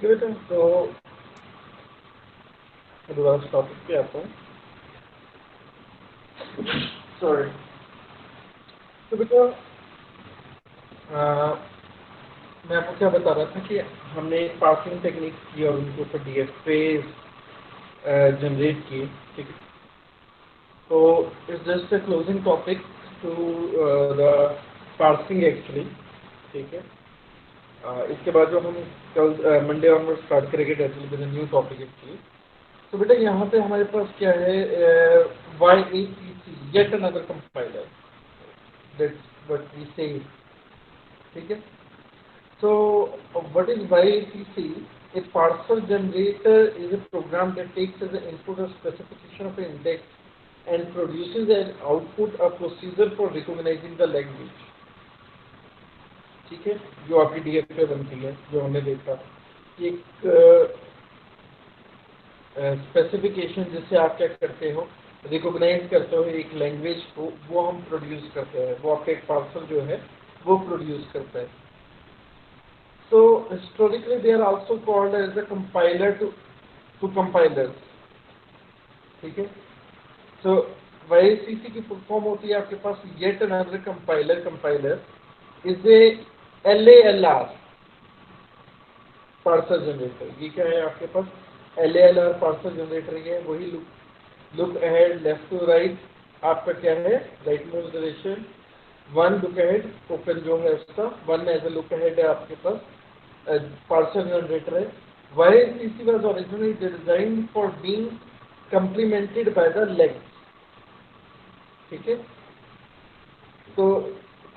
ठीक है बेटा, तो दोबारा टॉपिक पे आता हूँ। सॉरी। तो बेटा मैं आपको क्या बता रहा था कि हमने एक पार्सिंग टेक्निक की और उनके ऊपर डीएफए जनरेट किए। ठीक है, तो it's just a closing topic to the parsing actually. ठीक है, इसके बाद जो हम कल मंडे ऑनवर्ड स्टार्ट करेंगे definitely with new topic actually. तो बेटा यहाँ पे हमारे पास क्या है, YACC yet another compiler, that's what we say. ठीक है, so what is YACC? A parser generator is a program that takes as an input a specification of an index and produces an output a procedure for recognizing the language। ठीक है, जो आपकी DFA बनती है, जो हमने देखा एक स्पेसिफिकेशन जिससे आप क्या करते हो, रिकॉग्नाइज करते हो एक लैंग्वेज को, वो हम प्रोड्यूस करते हैं, वो आपका एक पार्सल जो है वो प्रोड्यूस करता है। So historically they are also called as a compiler to compilers. ठीक है, सो YACC की फुल फॉर्म होती है आपके पास yet another compiler. Compiler is a LALR parser generator. ये क्या है आपके पास, LALR पार्सर जनरेटर है, वही look ahead left to right आपका क्या है, right move direction, one look ahead open जो है उसका one as a look ahead है आपके पास पार्सर जनरेटर है। YACC was originally designed for being complemented by the legs। ठीक है, तो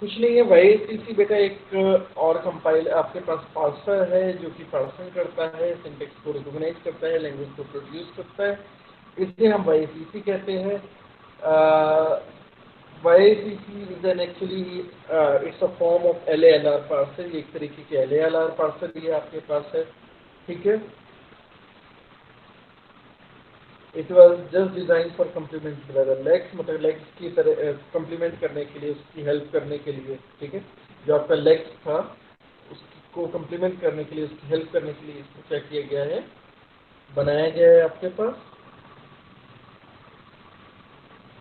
कुछ नहीं है, YACC बेटा एक और कंपाइल आपके पास पार्सर है जो कि पार्सिंग करता है, सिंटेक्स को रिकॉग्नाइज करता है, लैंग्वेज को प्रोड्यूस करता है, इसे हम YACC कहते हैं। YACC is an actually it's a form of LALR parser। एक तरीके के LALR parser भी आपके पास है। ठीक है, it was just design for complement legs, मतलब लेग्स की तरह कम्प्लीमेंट करने के लिए, उसकी हेल्प करने के लिए। ठीक है, जो आपका लेग्स था उसको कम्प्लीमेंट करने के लिए, उसकी हेल्प करने के लिए इसको क्या किया गया है, बनाया गया है आपके पास।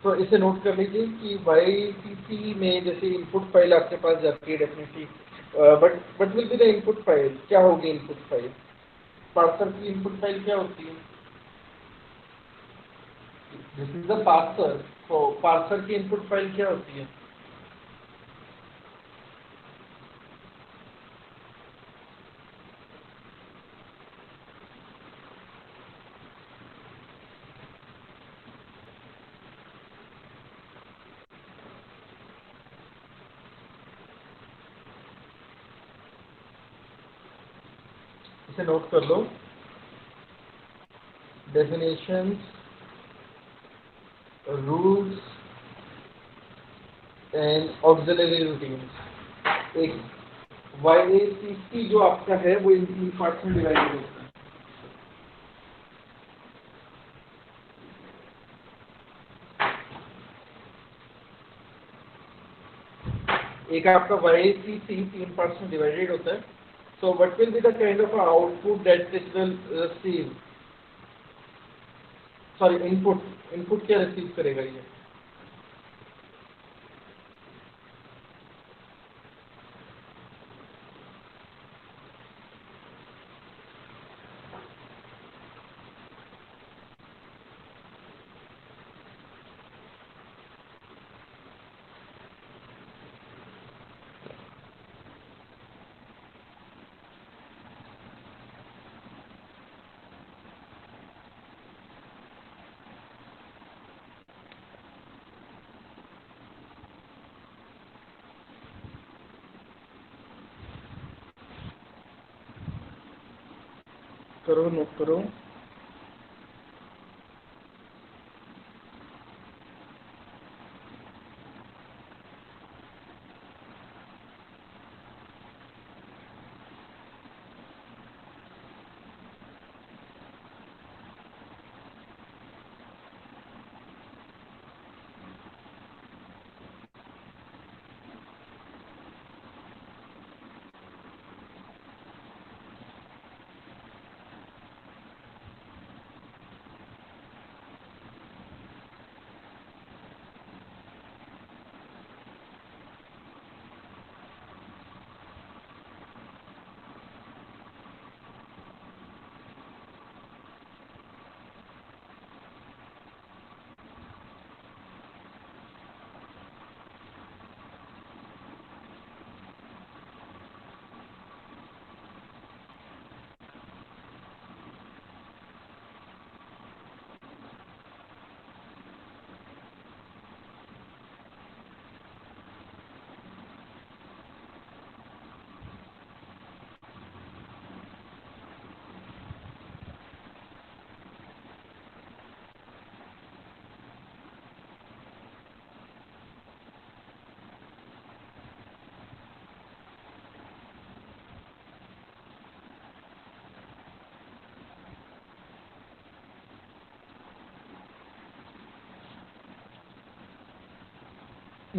तो इसे नोट कर लीजिए कि YACC में जैसे इनपुट फाइल आपके पास जाती है definitely, but will be the input file, क्या होगी इनपुट फाइल, पार्सर की इनपुट फाइल क्या होती है, दिस इज द पार्सर। तो पार्सर की इनपुट फाइल क्या होती है, इसे नोट कर लो, definitions, rules and auxiliary routines. एक YACC जो आपका है वो इन तीन पार्ट्स में डिवाइडेड होता है। एक आपका YACC तीन पार्ट्स में डिवाइडेड होता है। So what will be the kind of output that it will receive, sorry input, input क्या रिसीव करेगा ये, करो नोट करो।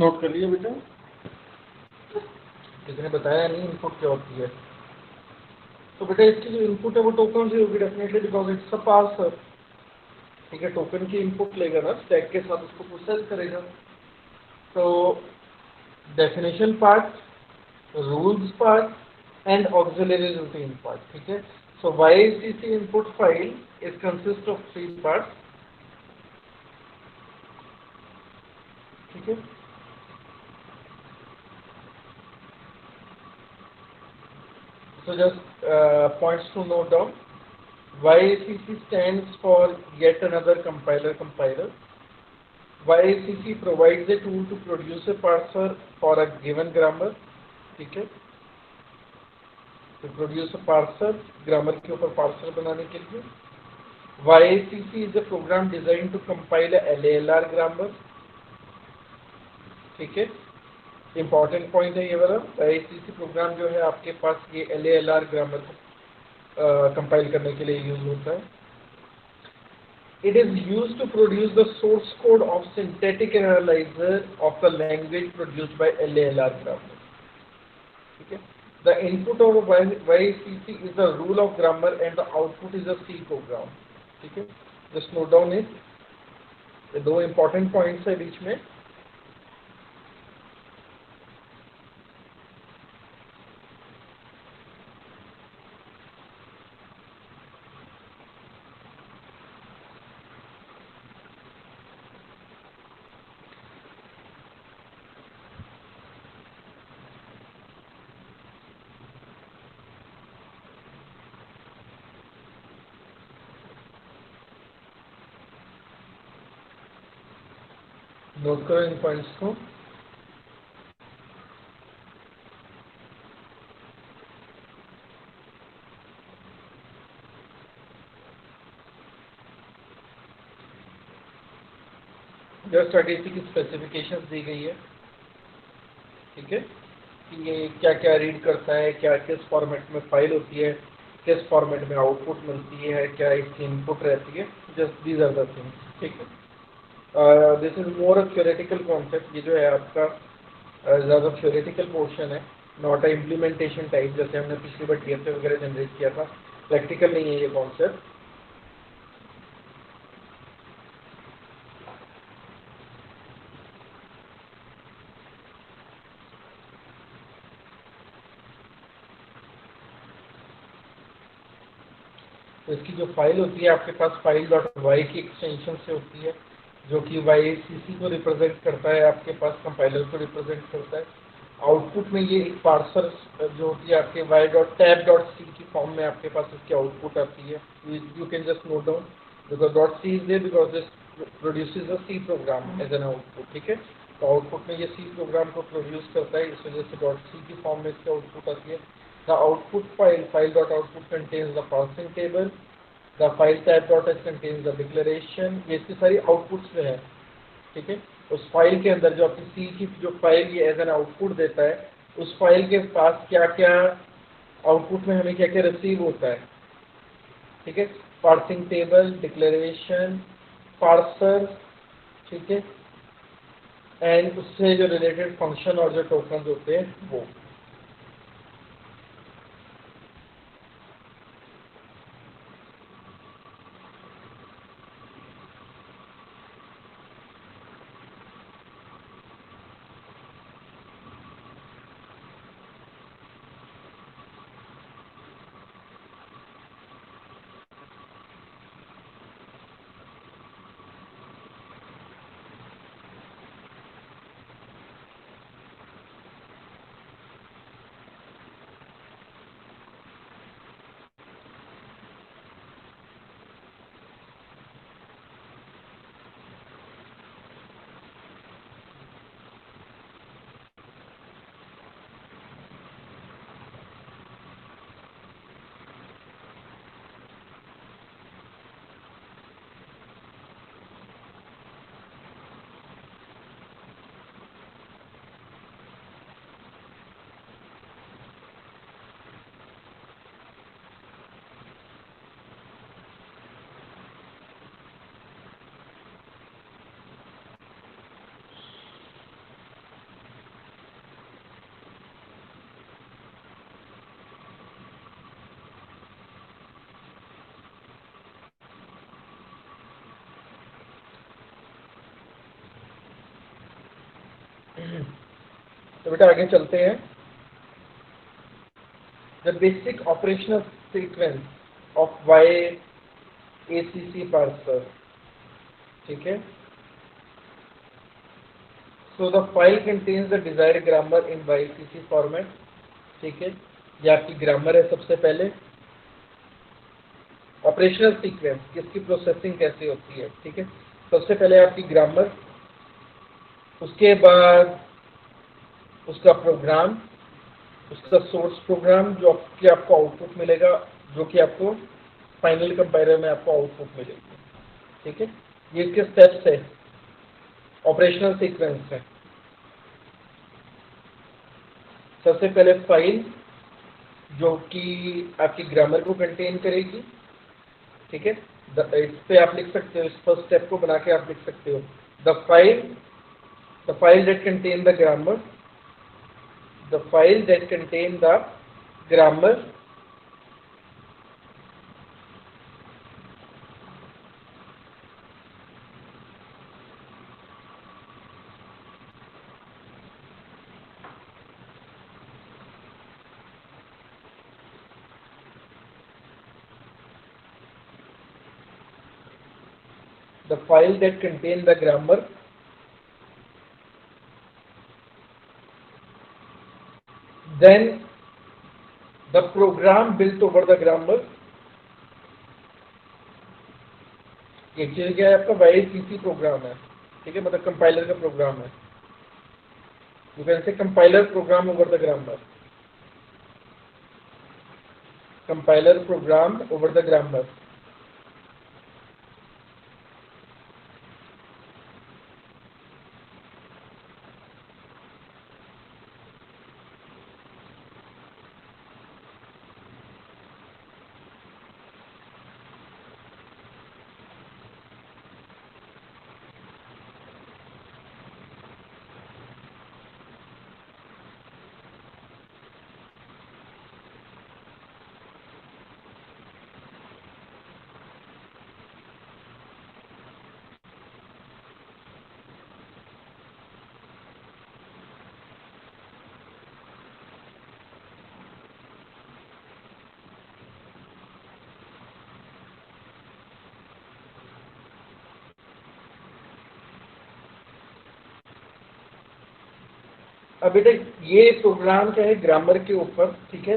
नोट कर लिया बेटा? किसी ने बताया नहीं इनपुट क्या होती है? तो बेटा इसकी जो इनपुट है वो टोकन से होगी definitely, because it's a parser. ठीक है, टोकन की इनपुट लेगा ना स्टैक के साथ, उसको प्रोसेस करेगा। तो definition part, rules part and auxiliary routine part. ठीक है, so YACC input file is consist of 3 parts. ठीक है, so just points to note down. YACC stands for yet another compiler. YACC provides a tool to produce a parser for a given grammar. ठीक है, to produce a parser, grammar के ऊपर parser बनाने के लिए। YACC is a program designed to compile a LALR grammar. ठीक है, important point है ये वाला। YACC प्रोग्राम जो है आपके पास ये LALR ग्रामर को कंपाइल करने के लिए यूज होता है। It is used to produce the source code of synthetic analyzer of the language produced by LALR grammar. Okay? The input of YACC is the rule of grammar and the output is a C program. ठीक है, just note down it. ये दो important points है बीच में। Note करो इन points को। Just RDC की specifications दी गई है। ठीक है, कि ये क्या क्या रीड करता है, क्या किस फॉर्मेट में फाइल होती है, किस फॉर्मेट में आउटपुट मिलती है, क्या इसकी इनपुट रहती है। Just these are the things. ठीक है, this is more a theoretical concept. ये जो है आपका ज़्यादा थ्योरेटिकल पोर्शन है, नॉट अ इम्प्लीमेंटेशन टाइप जैसे हमने पिछली बार TFA वगैरह जनरेट किया था। प्रैक्टिकल नहीं है ये कॉन्सेप्ट। तो इसकी जो फाइल होती है आपके पास फाइल डॉट वाई की एक्सटेंशन से होती है, जो कि YACC को रिप्रेजेंट करता है, आपके पास कंपाइलर को रिप्रेजेंट करता है। आउटपुट में ये एक पार्सर जो होती है आपके y.tab.c की फॉर्म में आपके पास इसकी आउटपुट आती है। You can just note down because .c is there because this produces a C program as an output. ठीक है, तो आउटपुट में ये C प्रोग्राम को प्रोड्यूस करता है, इस वजह से .c की फॉर्म में इसकी आउटपुट आती है। The output file.output contains the parsing table. The file type.h contains the declaration. ये इसकी सारी आउटपुट्स में है। ठीक है, उस फाइल के अंदर जो आपकी सी की जो फाइल ये एज एन आउटपुट देता है, उस फाइल के पास क्या क्या आउटपुट में हमें क्या क्या रिसीव होता है। ठीक है, पार्सिंग टेबल, डिक्लेरेशन, पार्सर। ठीक है, एंड उससे जो रिलेटेड फंक्शन और जो टोकन होते हैं वो। तो बेटा आगे चलते हैं। The basic operational sequence of Y ACC parser, ठीक है। So the file contains the desired grammar in YACC format, ठीक है। ये आपकी ग्रामर है सबसे पहले। ऑपरेशनल सीक्वेंस, किसकी प्रोसेसिंग कैसे होती है, ठीक है। सबसे पहले आपकी ग्रामर, उसके बाद उसका प्रोग्राम, उसका सोर्स प्रोग्राम जो कि आपको आउटपुट मिलेगा, जो कि आपको फाइनल कंपाइलर में आपको आउटपुट मिलेगी, ठीक है। ये इसके स्टेप्स है, ऑपरेशनल सीक्वेंस है। सबसे पहले फाइल जो कि आपकी ग्रामर को कंटेन करेगी, ठीक है। इस पे आप लिख सकते हो, इस फर्स्ट स्टेप को बना के आप लिख सकते हो, the file that contain the grammar, the file that contain the grammar the file that contain the grammar, then the program built over the grammar। एक चीज क्या है, आपका YACC प्रोग्राम है, ठीक है, मतलब कंपाइलर का प्रोग्राम है। You can say compiler program over the grammar, compiler program over the grammar. अब बेटा ये प्रोग्राम क्या है, ग्रामर के ऊपर, ठीक है।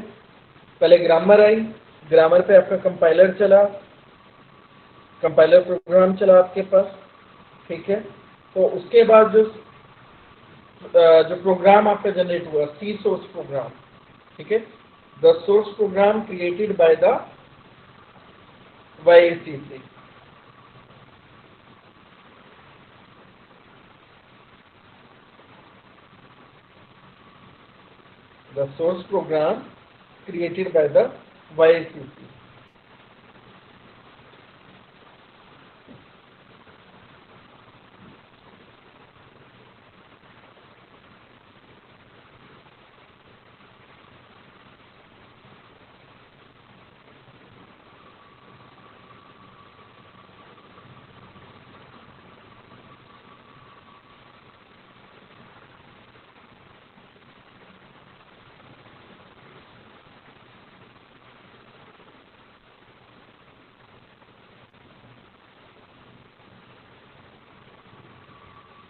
पहले ग्रामर आई, ग्रामर पे आपका कंपाइलर चला, कंपाइलर प्रोग्राम चला आपके पास, ठीक है। तो उसके बाद जो प्रोग्राम आपका जनरेट हुआ, सी सोर्स प्रोग्राम, ठीक है। The source program created by the YACC, the source program created by the YACC।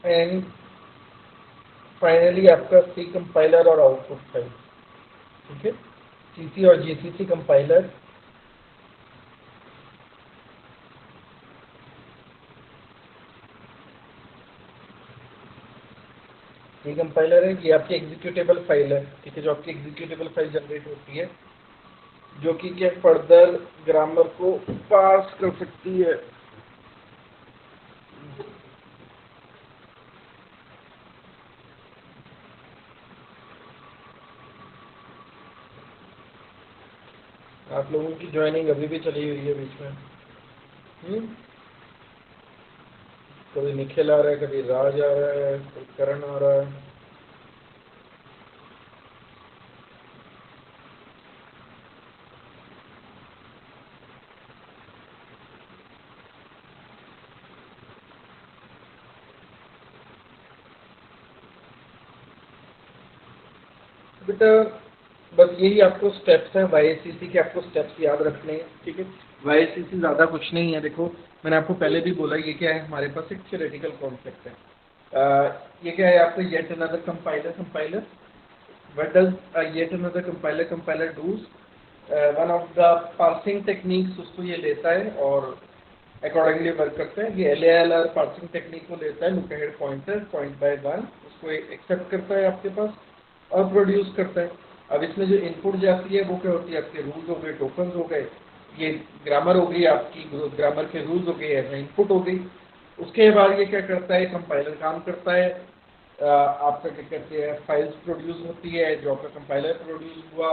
And finally आपका सी कंपाइलर और आउटपुट फाइल, ठीक है। CC और GCC कंपाइलर, ये कंपाइलर है, ये आपकी एग्जीक्यूटेबल फाइल है, ठीक है, जो आपकी एग्जीक्यूटेबल फाइल जनरेट होती है, जो कि क्या फर्दर ग्रामर को पास कर सकती है। आप लोगों की ज्वाइनिंग अभी भी चली हुई है बीच में। कभी निखिल आ रहा है, कभी राज आ रहा है, कभी करण आ रहा है। बेटा बस यही आपको स्टेप्स हैं YACC के, आपको स्टेप्स याद रखने हैं, ठीक है। YACC ज़्यादा कुछ नहीं है। देखो मैंने आपको पहले भी बोला, ये क्या है, हमारे पास एक थ्योरेटिकल कॉन्सेप्ट है। ये क्या है आपका, yet another compiler what does yet another compiler does, one of the parsing techniques उसको ये लेता है और अकॉर्डिंगली वर्क करता है। ये LALR पार्सिंग टेक्निक को लेता है, look ahead pointer point by one, उसको एक्सेप्ट करता है आपके पास और प्रोड्यूस करता है। अब इसमें जो इनपुट जाती है वो क्या होती है, आपके रूल्स हो गए, टोकन्स हो गए, ये ग्रामर हो गई आपकी, ग्रामर के रूल्स हो गए, ऐसा इनपुट हो गई। उसके बाद ये क्या करता है, कंपाइलर काम करता है, आपका क्या कहते हैं, फाइल्स प्रोड्यूस होती है, जो आपका कंपाइलर प्रोड्यूस हुआ,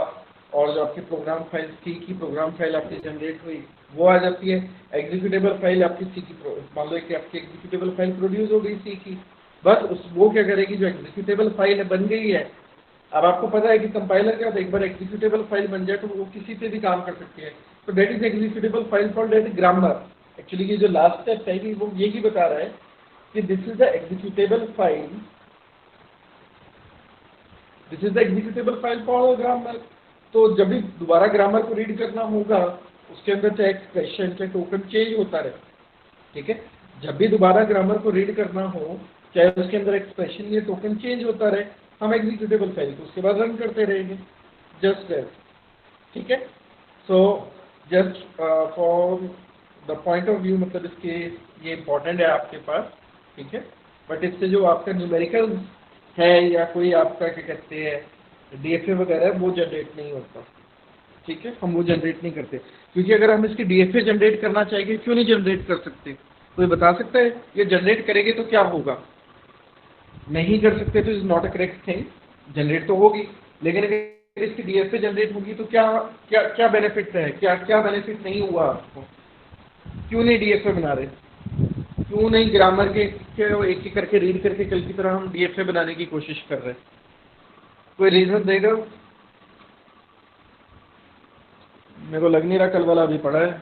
और जो आपकी प्रोग्राम फाइल सी की प्रोग्राम फाइल आपकी जनरेट हुई वो आ जाती है। एग्जीक्यूटेबल फाइल आपकी सी की, मान लो कि आपकी एग्जीक्यूटेबल फाइल प्रोड्यूस हो गई सी की, बस उस वो क्या करेगी, जो एग्जीक्यूटेबल फाइल बन गई है। अब आपको पता है कि कंपाइलर क्या होता है, एक बार एग्जीक्यूटेबल फाइल बन जाए तो वो किसी पे भी काम कर सकती है। तो that is executable file for that grammar. Actually ये जो लास्ट स्टेप है कि वो यही बता रहा है कि this is the executable file, this is the executable file for grammar. तो जब भी दोबारा ग्रामर को रीड करना होगा, उसके अंदर चाहे एक्सप्रेशन चाहे टोकन चेंज होता रहे, ठीक है। जब भी दोबारा ग्रामर को रीड करना हो, चाहे उसके अंदर एक्सप्रेशन या टोकन चेंज होता रहे, हम एग्जीक्यूटेबल फाइल को उसके बाद रन करते रहेंगे, जस्ट दैट, ठीक है। So just for the point of view, मतलब इसके ये इंपॉर्टेंट है आपके पास, ठीक है। बट इससे जो आपका न्यूमेरिकल है या कोई आपका क्या कहते हैं DFA वगैरह, वो जनरेट नहीं होता, ठीक है। हम वो जनरेट नहीं करते, क्योंकि अगर हम इसकी DFA जनरेट करना चाहेंगे, क्यों नहीं जनरेट कर सकते, कोई बता सकता है? ये जनरेट करेंगे तो क्या होगा? नहीं कर सकते तो is not a correct thing, generate तो होगी, लेकिन अगर इसकी DFA जनरेट होगी तो क्या क्या क्या बेनिफिट है, क्या क्या बेनिफिट नहीं हुआ आपको? क्यों नहीं DFA बना रहे? क्यों नहीं ग्रामर के एक एक करके रीड करके कल की तरह हम DFA बनाने की कोशिश कर रहे हैं? कोई रीजन देगा? मेरे को लग नहीं रहा कल वाला अभी पड़ा है।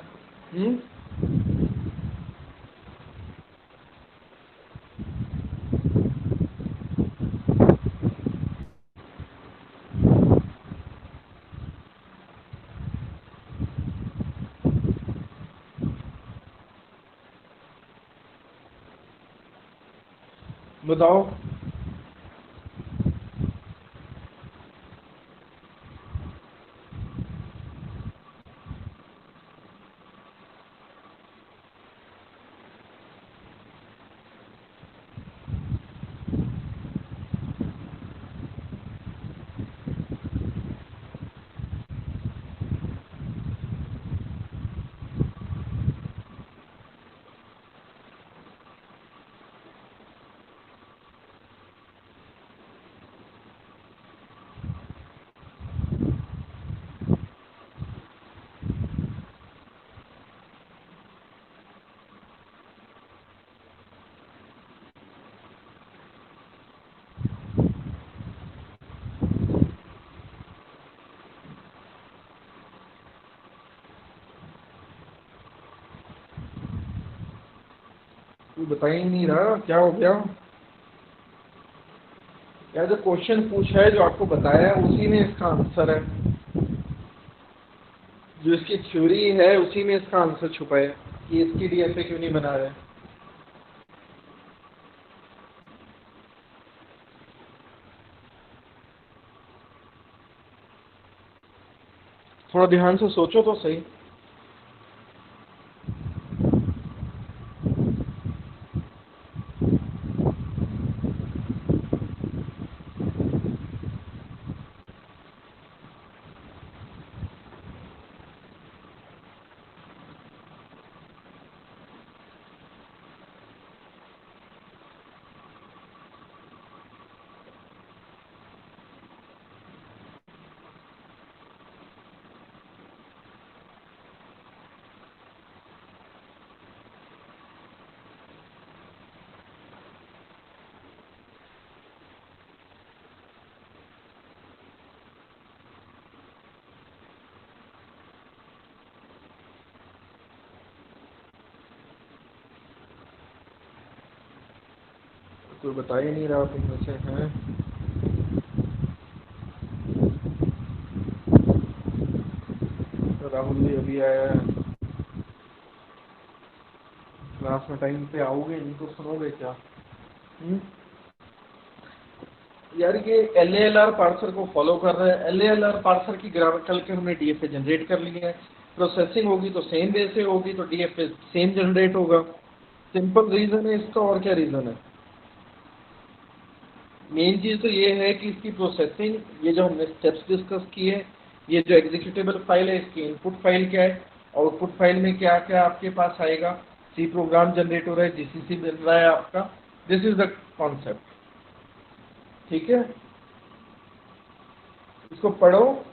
बताओ। तू बता ही नहीं रहा, क्या हो गया यार? जो क्वेश्चन पूछा है, जो आपको बताया है, उसी में इसका आंसर है। जो इसकी थ्योरी है उसी में इसका आंसर छुपा है कि इसकी DFA क्यों नहीं बना रहे। थोड़ा ध्यान से सोचो तो सही। कोई बता ही नहीं रहा तुम में से हैं। राहुल भी अभी आया है। क्लास में टाइम पे आओगे नहीं तो सुनोगे क्या? यार ये LALR पार्सर को फॉलो कर रहा है। LALR पार्सर की ग्रामर कल के हमने DFA जनरेट कर लिया है। प्रोसेसिंग होगी तो सेम वे से होगी, तो DFA सेम जनरेट होगा। सिंपल रीजन है इसका, और क्या रीजन है? मेन चीज तो ये है कि इसकी प्रोसेसिंग, ये जो हमने स्टेप्स डिस्कस किए, ये जो एग्जीक्यूटेबल फाइल है इसकी इनपुट फाइल क्या है, आउटपुट फाइल में क्या क्या आपके पास आएगा, सी प्रोग्राम जनरेट हो रहा है, GCC मिल रहा है आपका। This is the concept. ठीक है, इसको पढ़ो।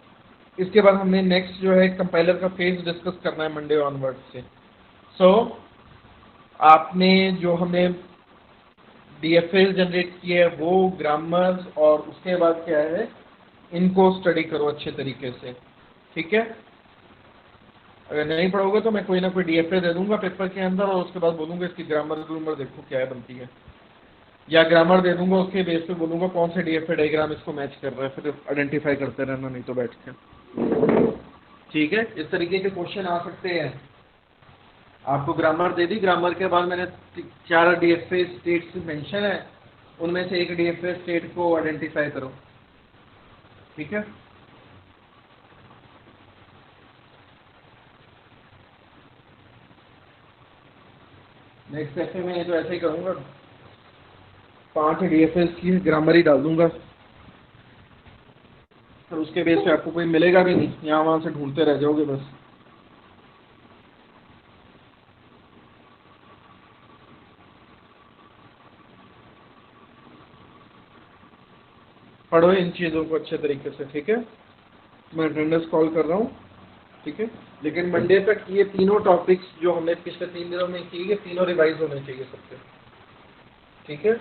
इसके बाद हमने नेक्स्ट जो है कंपाइलर का फेज डिस्कस करना है मंडे ऑनवर्ड से। सो आपने जो हमें DFAs जनरेट किए हैं वो ग्रामर्स, और उसके बाद क्या है, इनको स्टडी करो अच्छे तरीके से। ठीक है, अगर नहीं पढ़ोगे तो मैं कोई ना कोई DFA दे दूंगा पेपर के अंदर, और उसके बाद बोलूंगा इसकी ग्रामर ग्रूमर देखो क्या है बनती है, या ग्रामर दे दूंगा उसके बेस पे बोलूंगा कौन से DFA डायग्राम इसको मैच कर रहा है, फिर आइडेंटिफाई करते रहना नहीं तो बैठ के। ठीक है, इस तरीके के क्वेश्चन आ सकते हैं। आपको ग्रामर दे दी, ग्रामर के बाद मैंने 4 DFA स्टेट्स मेंशन है, उनमें से एक DFA स्टेट को आइडेंटिफाई करो। ठीक है, नेक्स्ट ऐसे में तो ऐसे ही करूंगा, 5 DFAs की ग्रामर ही डाल दूंगा, फिर उसके बेस पे आपको कोई मिलेगा भी नहीं, यहाँ वहां से ढूंढते रह जाओगे बस। पढ़ो इन चीज़ों को अच्छे तरीके से। ठीक है, मैं अटेंडेंस कॉल कर रहा हूँ। ठीक है, लेकिन मंडे तक ये तीनों टॉपिक्स जो हमने पिछले 3 दिनों में किए, तीनों रिवाइज होने चाहिए सबके। ठीक है।